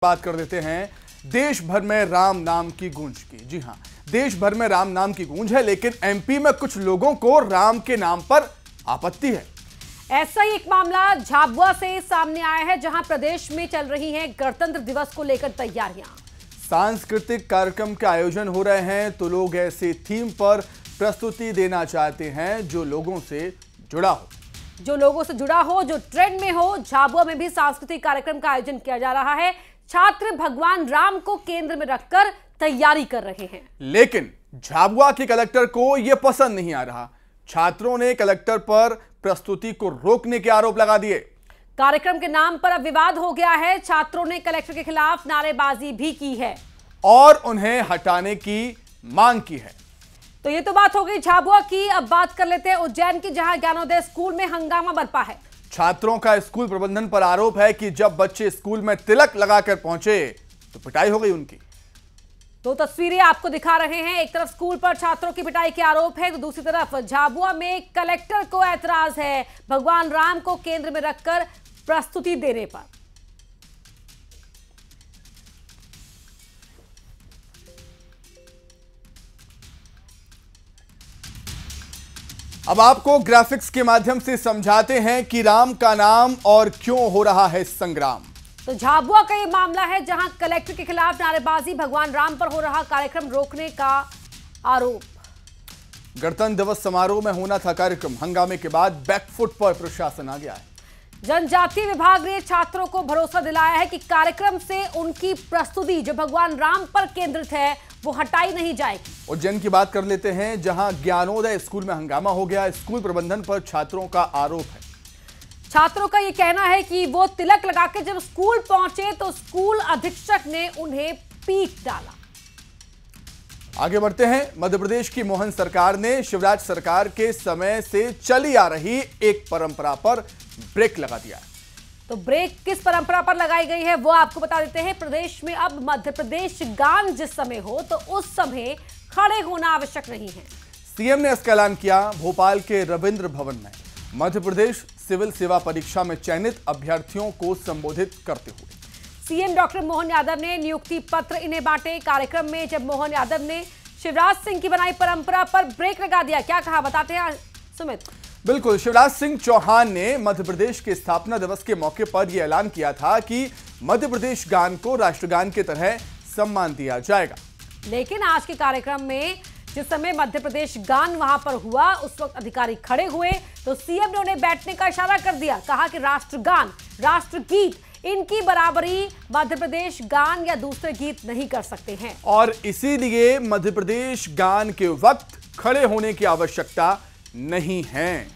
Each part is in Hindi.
बात कर देते हैं देश भर में राम नाम की गूंज की। जी हां, देश भर में राम नाम की गूंज है, लेकिन एमपी में कुछ लोगों को राम के नाम पर आपत्ति है। ऐसा ही एक मामला झाबुआ से सामने आया है, जहां प्रदेश में चल रही हैं गणतंत्र दिवस को लेकर तैयारियां। सांस्कृतिक कार्यक्रम के आयोजन हो रहे हैं तो लोग ऐसे थीम पर प्रस्तुति देना चाहते हैं जो लोगों से जुड़ा हो, जो ट्रेंड में हो। झाबुआ में भी सांस्कृतिक कार्यक्रम का आयोजन किया जा रहा है। छात्र भगवान राम को केंद्र में रखकर तैयारी कर रहे हैं, लेकिन झाबुआ के कलेक्टर को यह पसंद नहीं आ रहा। छात्रों ने कलेक्टर पर प्रस्तुति को रोकने के आरोप लगा दिए। कार्यक्रम के नाम पर अब विवाद हो गया है। छात्रों ने कलेक्टर के खिलाफ नारेबाजी भी की है और उन्हें हटाने की मांग की है। तो ये तो बात हो गई झाबुआ की। अब बात कर लेते हैं उज्जैन की, जहां ज्ञानोदय स्कूल में हंगामा बरपा है। छात्रों का स्कूल प्रबंधन पर आरोप है कि जब बच्चे स्कूल में तिलक लगाकर पहुंचे तो पिटाई हो गई उनकी। दो तस्वीरें आपको दिखा रहे हैं। एक तरफ स्कूल पर छात्रों की पिटाई के आरोप है, तो दूसरी तरफ झाबुआ में कलेक्टर को ऐतराज है भगवान राम को केंद्र में रखकर प्रस्तुति देने पर। अब आपको ग्राफिक्स के माध्यम से समझाते हैं कि राम का नाम और क्यों हो रहा है संग्राम। तो झाबुआ का ये मामला है, जहां कलेक्टर के खिलाफ नारेबाजी, भगवान राम पर हो रहा कार्यक्रम रोकने का आरोप। गणतंत्र दिवस समारोह में होना था कार्यक्रम, हंगामे के बाद बैकफुट पर प्रशासन आ गया है। जनजातीय विभाग ने छात्रों को भरोसा दिलाया है कि कार्यक्रम से उनकी प्रस्तुति जो भगवान राम पर केंद्रित है वो हटाई नहीं जाएगी। उज्जैन की बात कर लेते हैं, जहां ज्ञानोदय स्कूल में हंगामा हो गया। स्कूल प्रबंधन पर छात्रों का आरोप है। छात्रों का यह कहना है कि वो तिलक लगा के जब स्कूल पहुंचे तो स्कूल अधीक्षक ने उन्हें पीट डाला। आगे बढ़ते हैं। मध्य प्रदेश की मोहन सरकार ने शिवराज सरकार के समय से चली आ रही एक परंपरा पर ब्रेक लगा दिया। तो ब्रेक किस परंपरा पर लगाई गई है वो आपको बता देते हैं। प्रदेश में अब मध्य प्रदेश गान जिस समय हो तो उस समय खड़े होना आवश्यक नहीं है। सीएम ने इसका ऐलान किया भोपाल के रविंद्र भवन में मध्य प्रदेश सिविल सेवा परीक्षा में चयनित अभ्यर्थियों को संबोधित करते हुए। सीएम डॉक्टर मोहन यादव ने नियुक्ति पत्र इन्हें बांटे। कार्यक्रम में जब मोहन यादव ने शिवराज सिंह की बनाई परंपरा पर ब्रेक लगा दिया, क्या कहा बताते हैं सुमित। बिल्कुल, शिवराज सिंह चौहान ने मध्य प्रदेश के स्थापना दिवस के मौके पर यह ऐलान किया था कि मध्य प्रदेश गान को राष्ट्रगान की तरह सम्मान दिया जाएगा। लेकिन आज के कार्यक्रम में जिस समय मध्य प्रदेश गान वहां पर हुआ उस वक्त अधिकारी खड़े हुए तो सीएम ने उन्हें बैठने का इशारा कर दिया। कहा कि राष्ट्रगान, राष्ट्रगीत, इनकी बराबरी मध्य प्रदेश गान या दूसरे गीत नहीं कर सकते हैं और इसीलिए मध्य प्रदेश गान के वक्त खड़े होने की आवश्यकता नहीं है।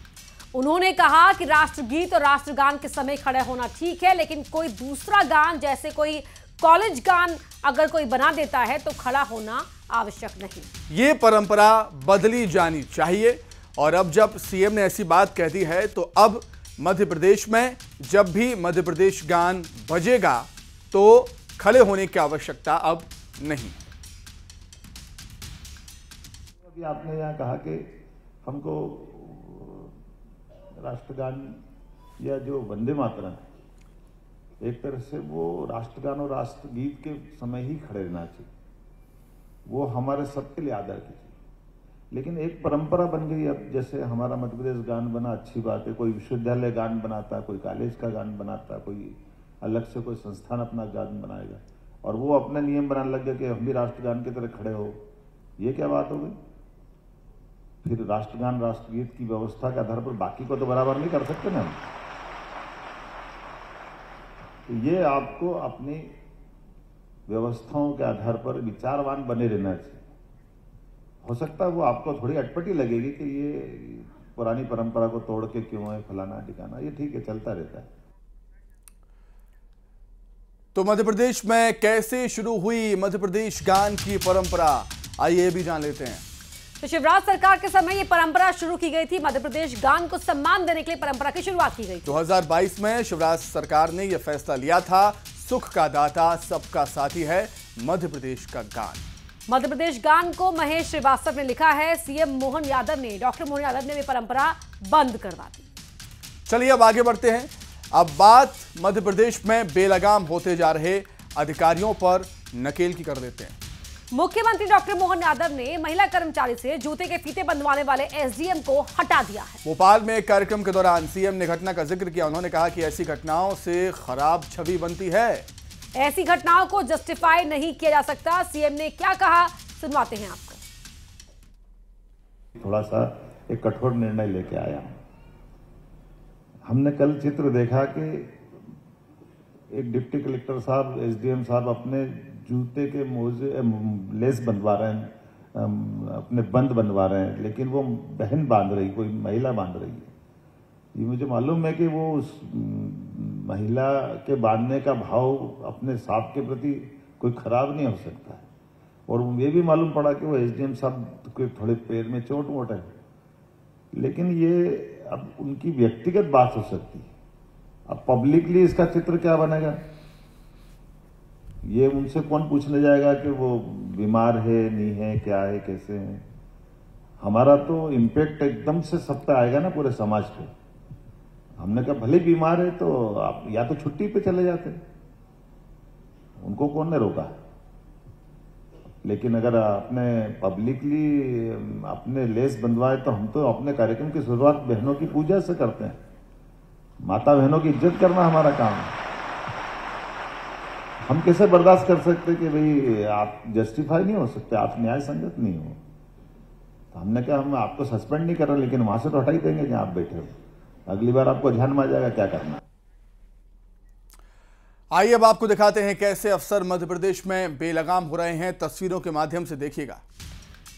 उन्होंने कहा कि राष्ट्रगीत और राष्ट्रगान के समय खड़े होना ठीक है, लेकिन कोई दूसरा गान जैसे कोई कॉलेज गान अगर कोई बना देता है तो खड़ा होना आवश्यक नहीं। ये परंपरा बदली जानी चाहिए। और अब जब सीएम ने ऐसी बात कह दी है तो अब मध्य प्रदेश में जब भी मध्य प्रदेश गान बजेगा तो खड़े होने की आवश्यकता अब नहीं। अभी आपने यहाँ कहा कि हमको राष्ट्रगान या जो वंदे मातरम है, एक तरह से वो राष्ट्रगान और राष्ट्रगीत के समय ही खड़े रहना चाहिए, वो हमारे सबके लिए आदर की चीज। लेकिन एक परंपरा बन गई। अब जैसे हमारा मध्य प्रदेश गान बना, अच्छी बात है। कोई विश्वविद्यालय गान बनाता, कोई कॉलेज का गान बनाता, कोई अलग से कोई संस्थान अपना गान बनाएगा और वो अपने नियम बनाने लग गया कि हम भी राष्ट्रगान की तरह खड़े हो। ये क्या बात हो गई? फिर राष्ट्रगान राष्ट्रगीत की व्यवस्था के आधार पर बाकी को तो बराबर नहीं कर सकते ना। तो ये आपको अपनी व्यवस्थाओं के आधार पर विचारवान बने रहना चाहिए। हो सकता है वो आपको थोड़ी अटपटी लगेगी कि ये पुरानी परंपरा को तोड़ के क्यों है, फलाना ठिकाना, ये ठीक है, चलता रहता है। तो मध्य प्रदेश में कैसे शुरू हुई मध्य प्रदेश गान की परंपरा, आइए भी जान लेते हैं। तो शिवराज सरकार के समय ये परंपरा शुरू की गई थी। मध्य प्रदेश गान को सम्मान देने के लिए परंपरा की शुरुआत की गई थी। 2022 में शिवराज सरकार ने यह फैसला लिया था, सुख का दाता सबका साथी है मध्य प्रदेश का गान। मध्य प्रदेश गान को महेश श्रीवास्तव ने लिखा है। सीएम मोहन यादव ने, डॉक्टर मोहन यादव ने ये परंपरा बंद करवा दी। चलिए अब आगे बढ़ते हैं। अब बात मध्य प्रदेश में बेलगाम होते जा रहे अधिकारियों पर नकेल की कर देते हैं। मुख्यमंत्री डॉक्टर मोहन यादव ने महिला कर्मचारी से जूते के फीते बंधवाने वाले एसडीएम को हटा दिया है। भोपाल में एक कार्यक्रम के दौरान सीएम ने घटना का जिक्र किया। उन्होंने कहा कि ऐसी घटनाओं से खराब छवि बनती है। ऐसी घटनाओं को जस्टिफाई नहीं किया जा सकता। सीएम ने क्या कहा, सुनवाते हैं आपको। थोड़ा सा एक कठोर निर्णय लेके आया। हमने कल चित्र देखा कि एक डिप्टी कलेक्टर साहब, एसडीएम साहब अपने जूते के मोजे लेस बंधवा रहे हैं, अपने बंद बनवा रहे हैं, लेकिन वो बहन बांध रही, कोई महिला बांध रही है। ये मुझे मालूम है कि वो उस महिला के बांधने का भाव अपने साहब के प्रति कोई खराब नहीं हो सकता है। और ये भी मालूम पड़ा कि वो एसडीएम साहब के थोड़े पैर में चोट वोट है, लेकिन ये अब उनकी व्यक्तिगत बात हो सकती है। अब पब्लिकली इसका चित्र क्या बनेगा, ये उनसे कौन पूछने जाएगा कि वो बीमार है, नहीं है, क्या है, कैसे है। हमारा तो इम्पैक्ट एकदम से सब पे आएगा ना, पूरे समाज पे। हमने कहा भले बीमार है तो आप या तो छुट्टी पे चले जाते, उनको कौन ने रोका। लेकिन अगर आपने पब्लिकली अपने लेस बंधवाए तो हम तो अपने कार्यक्रम की शुरुआत बहनों की पूजा से करते हैं। माता बहनों की इज्जत करना हमारा काम है। हम कैसे बर्दाश्त कर सकते कि भाई आप जस्टिफाई नहीं हो सकते, आप न्याय संगत नहीं हो। तो हमने कहा हम आपको सस्पेंड नहीं कर रहे, लेकिन वहां से तो हटा ही देंगे जहां आप बैठे हो। अगली बार आपको ध्यान में आ जाएगा क्या करना। आइए अब आपको दिखाते हैं कैसे अफसर मध्य प्रदेश में बेलगाम हो रहे हैं। तस्वीरों के माध्यम से देखिएगा।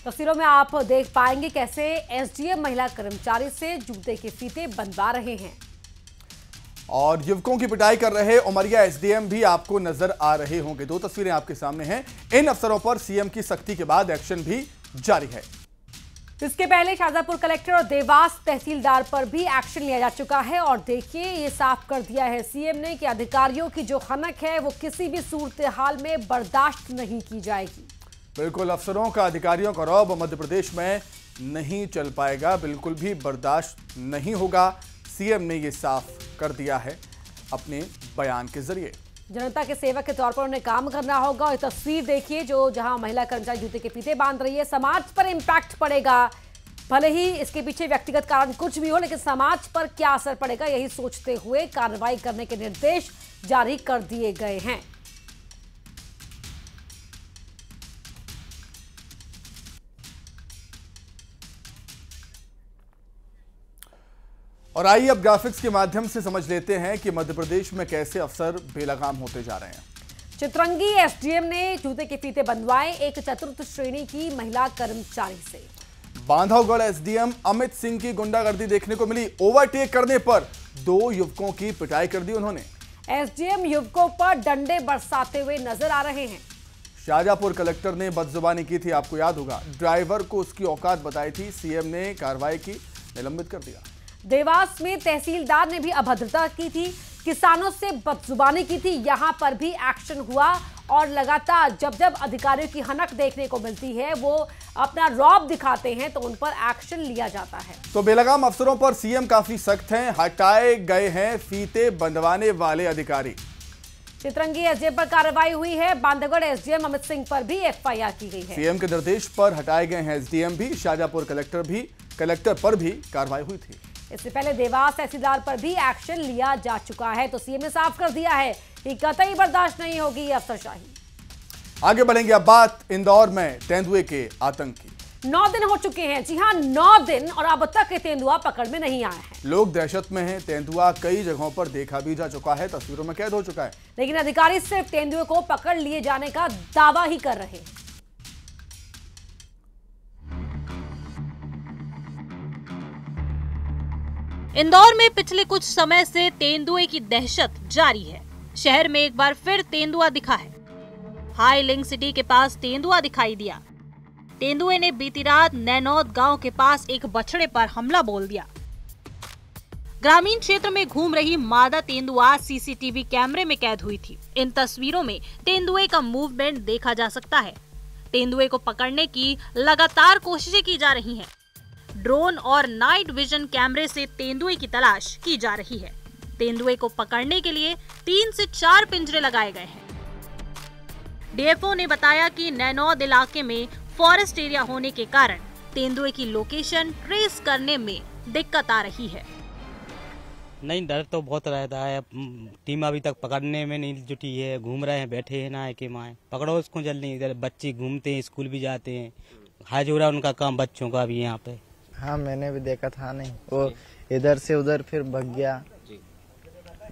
तस्वीरों में आप देख पाएंगे कैसे एसडीएम महिला कर्मचारी से जूते के फीते बंधवा रहे हैं और युवकों की पिटाई कर रहे उमरिया एसडीएम भी आपको नजर आ रहे होंगे। दो तस्वीरें आपके सामने हैं। इन अफसरों पर सीएम की सख्ती के बाद एक्शन भी जारी है। इसके पहले शाहजहांपुर कलेक्टर और देवास तहसीलदार पर भी एक्शन लिया जा चुका है और देखिए ये साफ कर दिया है सीएम ने कि अधिकारियों की जो हनक है वो किसी भी सूरत हाल में बर्दाश्त नहीं की जाएगी। बिल्कुल, अफसरों का, अधिकारियों का रौब मध्य प्रदेश में नहीं चल पाएगा, बिल्कुल भी बर्दाश्त नहीं होगा। सीएम ने ये साफ कर दिया है अपने बयान के जरिए। जनता के सेवक के तौर पर उन्हें काम करना होगा। और तस्वीर देखिए जो जहां महिला कर्मचारी जूते के फीते बांध रही है। समाज पर इम्पैक्ट पड़ेगा, भले ही इसके पीछे व्यक्तिगत कारण कुछ भी हो, लेकिन समाज पर क्या असर पड़ेगा यही सोचते हुए कार्रवाई करने के निर्देश जारी कर दिए गए हैं। और आइए अब ग्राफिक्स के माध्यम से समझ लेते हैं कि मध्य प्रदेश में कैसे अफसर बेलगाम होते जा रहे हैं। चित्रंगी एसडीएम ने जूते के फीते बंधवाए एक चतुर्थ श्रेणी की महिला कर्मचारी से। बांधवगढ़ एसडीएम अमित सिंह की गुंडागर्दी देखने को मिली। ओवरटेक करने पर 2 युवकों की पिटाई कर दी उन्होंने। एसडीएम युवकों पर डंडे बरसाते हुए नजर आ रहे हैं। शाहजहांपुर कलेक्टर ने बदजुबानी की थी, आपको याद होगा। ड्राइवर को उसकी औकात बताई थी, सीएम ने कार्रवाई की, निलंबित कर दिया। देवास में तहसीलदार ने भी अभद्रता की थी, किसानों से बदजुबानी की थी। यहां पर भी एक्शन हुआ और लगातार जब जब अधिकारियों की हनक देखने को मिलती है, वो अपना रौब दिखाते हैं, तो उन पर एक्शन लिया जाता है। तो बेलगाम अफसरों पर सीएम काफी सख्त हैं। हटाए गए हैं फीते बंधवाने वाले अधिकारी। चित्रंगी एसडीएम पर कार्रवाई हुई है। बांधवगढ़ एसडीएम अमित सिंह पर भी एफआईआर की गई है। सीएम के निर्देश पर हटाए गए हैं एसडीएम भी। शाहजहांपुर कलेक्टर पर भी कार्रवाई हुई थी। इससे पहले देवास तहसीलदार पर भी एक्शन लिया जा चुका है। तो सीएम ने साफ कर दिया है कि कतई बर्दाश्त नहीं होगी ये अफसरशाही। आगे बढ़ेंगे अब बात इंदौर में तेंदुए के आतंक की। 9 दिन हो चुके हैं, जी हां 9 दिन, और अब तक तेंदुआ पकड़ में नहीं आया है। लोग दहशत में हैं। तेंदुआ कई जगहों पर देखा भी जा चुका है, तस्वीरों में कैद हो चुका है, लेकिन अधिकारी सिर्फ तेंदुए को पकड़ लिए जाने का दावा ही कर रहे हैं। इंदौर में पिछले कुछ समय से तेंदुए की दहशत जारी है। शहर में एक बार फिर तेंदुआ दिखा है। हाई लिंक सिटी के पास तेंदुआ दिखाई दिया। तेंदुए ने बीती रात नैनौद गांव के पास एक बछड़े पर हमला बोल दिया। ग्रामीण क्षेत्र में घूम रही मादा तेंदुआ सीसीटीवी कैमरे में कैद हुई थी। इन तस्वीरों में तेंदुए का मूवमेंट देखा जा सकता है। तेंदुए को पकड़ने की लगातार कोशिशें की जा रही हैं। ड्रोन और नाइट विजन कैमरे से तेंदुए की तलाश की जा रही है। तेंदुए को पकड़ने के लिए 3 से 4 पिंजरे लगाए गए हैं। डीएफओ ने बताया कि नैनौद इलाके में फॉरेस्ट एरिया होने के कारण तेंदुए की लोकेशन ट्रेस करने में दिक्कत आ रही है। नहीं, डर तो बहुत रहता है। टीम अभी तक पकड़ने में नहीं जुटी है, घूम रहे हैं, बैठे हैं ना के माए, पकड़ो उसको जल्दी। इधर बच्चे घूमते हैं, स्कूल भी जाते हैं, हाज हो रहा है उनका काम बच्चों का भी यहाँ पे। हाँ, मैंने भी देखा था। नहीं, वो इधर से उधर फिर भाग गया,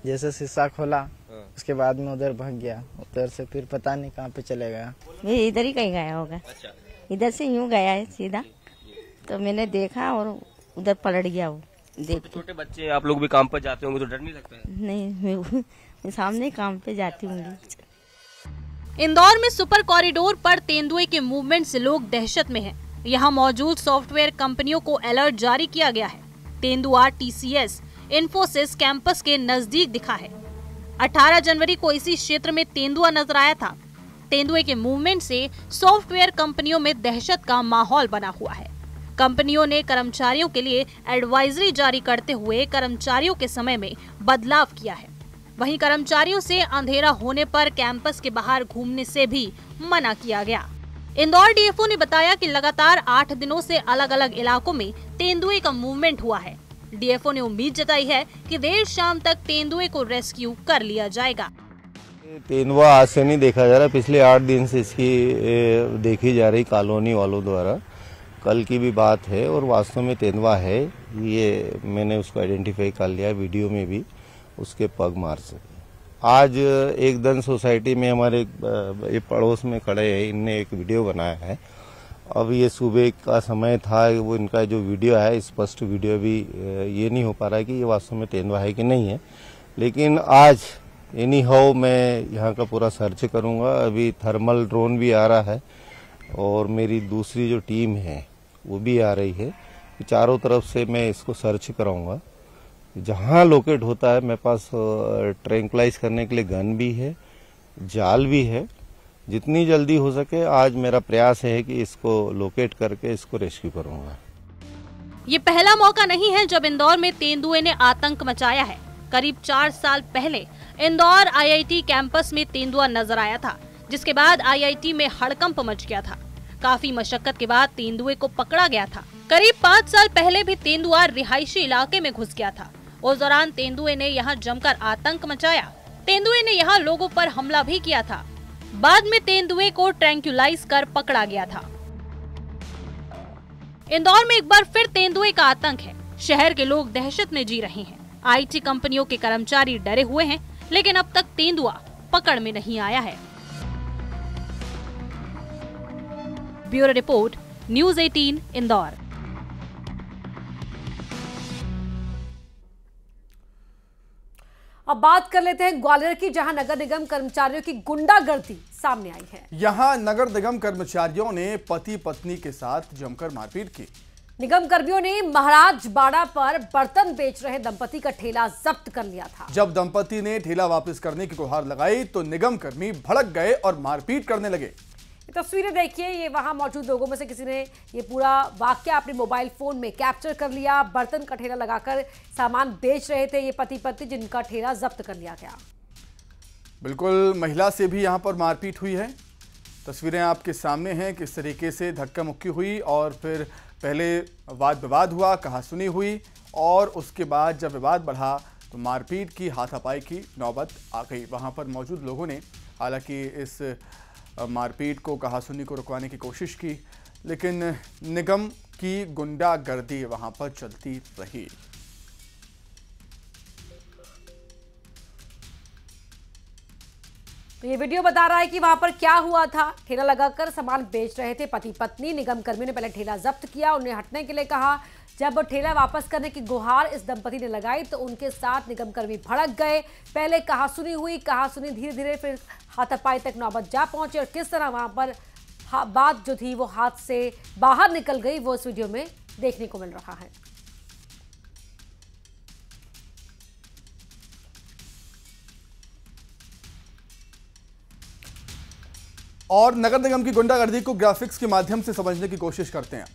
जैसे शीशा खोला उसके बाद में उधर भाग गया, उधर से फिर पता नहीं कहाँ पे चले गया। ये इधर ही कहीं गया होगा। अच्छा। इधर से यूं गया है सीधा, तो मैंने देखा और उधर पलट गया वो। छोटे बच्चे आप लोग भी काम पर जाते होंगे तो डर नहीं लगता है? नहीं, मैं सामने काम पे जाती हूँ। इंदौर में सुपर कॉरिडोर पर तेंदुए के मूवमेंट से लोग दहशत में हैं। यहाँ मौजूद सॉफ्टवेयर कंपनियों को अलर्ट जारी किया गया है। तेंदुआ टीसीएस इन्फोसिस कैंपस के नजदीक दिखा है। 18 जनवरी को इसी क्षेत्र में तेंदुआ नजर आया था। तेंदुए के मूवमेंट से सॉफ्टवेयर कंपनियों में दहशत का माहौल बना हुआ है। कंपनियों ने कर्मचारियों के लिए एडवाइजरी जारी करते हुए कर्मचारियों के समय में बदलाव किया है। वहीं कर्मचारियों से अंधेरा होने पर कैंपस के बाहर घूमने से भी मना किया गया। इंदौर डीएफओ ने बताया कि लगातार 8 दिनों से अलग अलग इलाकों में तेंदुए का मूवमेंट हुआ है। डीएफओ ने उम्मीद जताई है कि देर शाम तक तेंदुए को रेस्क्यू कर लिया जाएगा। तेंदुआ आज से नहीं देखा जा रहा, पिछले 8 दिन से इसकी देखी जा रही कॉलोनी वालों द्वारा। कल की भी बात है और वास्तव में तेंदुआ है, ये मैंने उसको आइडेंटिफाई कर लिया वीडियो में भी, उसके पग मार से। आज एक दन सोसाइटी में हमारे ये पड़ोस में खड़े हैं, इनने एक वीडियो बनाया है। अब ये सुबह का समय था, वो इनका जो वीडियो है स्पष्ट वीडियो भी ये नहीं हो पा रहा है कि ये वास्तव में तेंदुआ है कि नहीं है, लेकिन आज एनी हाउ मैं यहाँ का पूरा सर्च करूँगा। अभी थर्मल ड्रोन भी आ रहा है और मेरी दूसरी जो टीम है वो भी आ रही है। चारों तरफ से मैं इसको सर्च कराऊंगा। जहाँ लोकेट होता है मेरे पास ट्रैंक्विलाइज करने के लिए गन भी है, जाल भी है। जितनी जल्दी हो सके आज मेरा प्रयास है कि इसको लोकेट करके इसको रेस्क्यू करूंगा। ये पहला मौका नहीं है जब इंदौर में तेंदुए ने आतंक मचाया है। करीब 4 साल पहले इंदौर आईआईटी कैंपस में तेंदुआ नजर आया था, जिसके बाद आईआईटी में हड़कंप मच गया था। काफी मशक्कत के बाद तेंदुए को पकड़ा गया था। करीब 5 साल पहले भी तेंदुआ रिहायशी इलाके में घुस गया था। उस दौरान तेंदुए ने यहाँ जमकर आतंक मचाया। तेंदुए ने यहाँ लोगों पर हमला भी किया था। बाद में तेंदुए को ट्रैंक्विलाइज कर पकड़ा गया था। इंदौर में एक बार फिर तेंदुए का आतंक है। शहर के लोग दहशत में जी रहे हैं। आईटी कंपनियों के कर्मचारी डरे हुए हैं, लेकिन अब तक तेंदुआ पकड़ में नहीं आया है। Bureau report, news 18 Indore. अब बात कर लेते हैं ग्वालियर की, जहां नगर निगम कर्मचारियों की गुंडागर्दी सामने आई है। यहां नगर निगम कर्मचारियों ने पति पत्नी के साथ जमकर मारपीट की। निगम कर्मियों ने महाराज बाड़ा पर बर्तन बेच रहे दंपति का ठेला जब्त कर लिया था। जब दंपति ने ठेला वापस करने की गुहार लगाई तो निगम कर्मी भड़क गए और मारपीट करने लगे। तस्वीरें देखिए, ये वहां मौजूद लोगों में से किसी ने ये पूरा वाकया अपने मोबाइल फोन में कैप्चर कर लिया। बर्तन का ठेला लगाकर सामान बेच रहे थे ये पति पत्नी, जिनका ठेला जब्त कर लिया गया। बिल्कुल, महिला से भी यहां पर मारपीट हुई है। तस्वीरें आपके सामने हैं किस तरीके से धक्का मुक्की हुई और फिर पहले वाद विवाद हुआ, कहासुनी हुई और उसके बाद जब विवाद बढ़ा तो मारपीट की, हाथापाई की नौबत आ गई। वहां पर मौजूद लोगों ने हालांकि इस मारपीट को, कहासुनी को रुकवाने की कोशिश की, लेकिन निगम की गुंडागर्दी वहां पर चलती रही। तो ये वीडियो बता रहा है कि वहां पर क्या हुआ था। ठेला लगाकर सामान बेच रहे थे पति पत्नी। निगम कर्मियों ने पहले ठेला जब्त किया, उन्हें हटने के लिए कहा। जब ठेला वापस करने की गुहार इस दंपति ने लगाई तो उनके साथ निगम कर्मी भड़क गए। पहले कहासुनी हुई, कहासुनी धीरे धीरे फिर हाथापाई तक नौबत जा पहुंचे और किस तरह वहां पर बात जो थी वो हाथ से बाहर निकल गई, वो इस वीडियो में देखने को मिल रहा है। और नगर निगम की गुंडागर्दी को ग्राफिक्स के माध्यम से समझने की कोशिश करते हैं।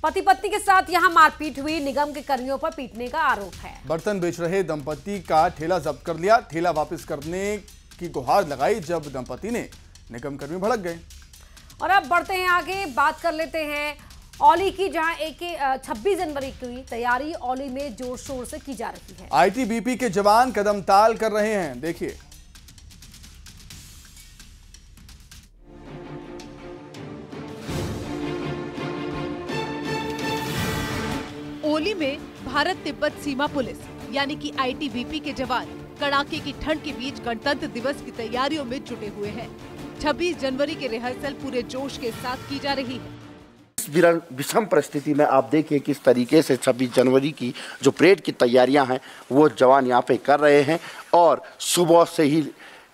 पति पत्नी के साथ यहां मारपीट हुई, निगम के कर्मियों पर पीटने का आरोप है। बर्तन बेच रहे दंपति का ठेला जब्त कर लिया। ठेला वापस करने की गुहार लगाई जब दंपति ने निगम कर्मी भड़क गए। और अब बढ़ते हैं आगे, बात कर लेते हैं औली की, जहां 26 जनवरी की तैयारी औली में जोर शोर से की जा रही है। आईटीबीपी के जवान कदम ताल कर रहे हैं, देखिए। औली में भारत तिब्बत सीमा पुलिस यानी कि आईटीबीपी के जवान कड़ाके की ठंड के बीच गणतंत्र दिवस की तैयारियों में जुटे हुए हैं। 26 जनवरी के रिहर्सल पूरे जोश के साथ की जा रही है। इस विषम परिस्थिति में आप देखिए किस तरीके से 26 जनवरी की जो परेड की तैयारियां हैं वो जवान यहाँ पे कर रहे हैं और सुबह से ही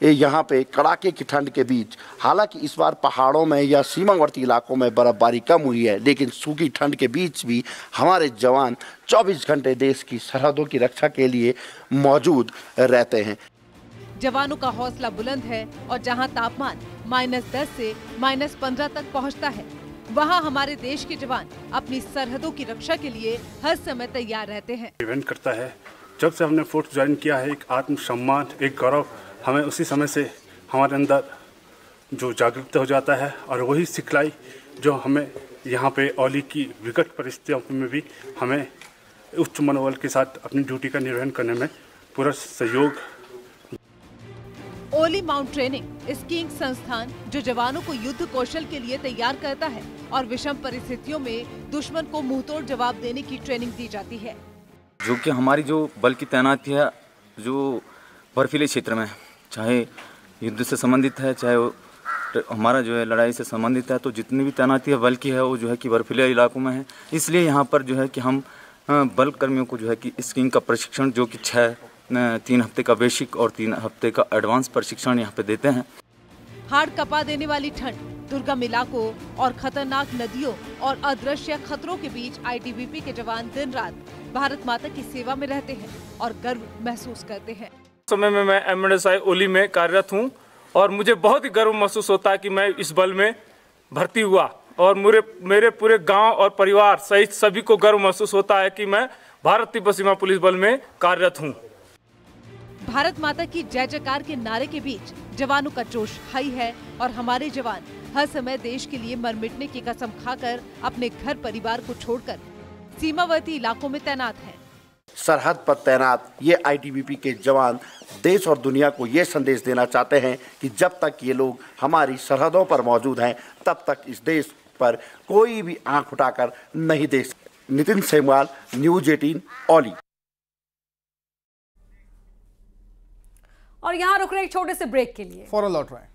यहाँ पे कड़ाके की ठंड के बीच, हालांकि इस बार पहाड़ों में या सीमावर्ती इलाकों में बर्फबारी कम हुई है, लेकिन सूखी ठंड के बीच भी हमारे जवान 24 घंटे देश की सरहदों की रक्षा के लिए मौजूद रहते हैं। जवानों का हौसला बुलंद है और जहां तापमान -10 से -15 तक पहुंचता है, वहां हमारे देश के जवान अपनी सरहदों की रक्षा के लिए हर समय तैयार रहते हैं। इवेंट करता है, जब से हमने फोर्स ज्वाइन किया है, एक आत्मसम्मान, एक गौरव हमें उसी समय से हमारे अंदर जो जागरूकता हो जाता है और वही सिखलाई जो हमें यहाँ पे औली की विकट परिस्थितियों में भी हमें उच्च मनोबल के साथ अपनी ड्यूटी का निर्वहन करने में पूरा सहयोग। औली माउंट ट्रेनिंग स्कीइंग संस्थान जो जवानों को युद्ध कौशल के लिए तैयार करता है और विषम परिस्थितियों में दुश्मन को मुंहतोड़ जवाब देने की ट्रेनिंग दी जाती है। जो कि हमारी जो बल की तैनाती है जो बर्फीले क्षेत्र में, चाहे युद्ध से संबंधित है, चाहे हमारा जो है लड़ाई से संबंधित है, तो जितनी भी तैनाती है बल की है वो जो है कि बर्फीले इलाकों में है। इसलिए यहाँ पर जो है कि हम बल कर्मियों को जो है कि स्कीइंग का प्रशिक्षण जो कि 3 हफ्ते का बेसिक और 3 हफ्ते का एडवांस प्रशिक्षण यहाँ पे देते हैं। हाड़ कपा देने वाली ठंड, दुर्गम इलाकों और खतरनाक नदियों और अदृश्य खतरों के बीच आईटीबीपी के जवान दिन रात भारत माता की सेवा में रहते हैं और गर्व महसूस करते हैं। समय में मैं MNSI औली में कार्यरत हूं और मुझे बहुत ही गर्व महसूस होता है कि मैं इस बल में भर्ती हुआ और मेरे पूरे गांव और परिवार सहित सभी को गर्व महसूस होता है कि मैं भारत तिब्बत सीमा पुलिस बल में कार्यरत हूं। भारत माता की जय जयकार के नारे के बीच जवानों का जोश हाई है और हमारे जवान हर समय देश के लिए मर मिटने की कसम खाकर अपने घर परिवार को छोड़कर सीमावर्ती इलाकों में तैनात हैं। सरहद पर तैनात ये आईटीबीपी के जवान देश और दुनिया को ये संदेश देना चाहते हैं कि जब तक ये लोग हमारी सरहदों पर मौजूद हैं, तब तक इस देश पर कोई भी आंख उठाकर नहीं देख सकते। नितिन सेमवाल, न्यूज़ 18 औली। और यहाँ रुक रहे एक छोटे से ब्रेक के लिए, फौरन लौट रहे हैं।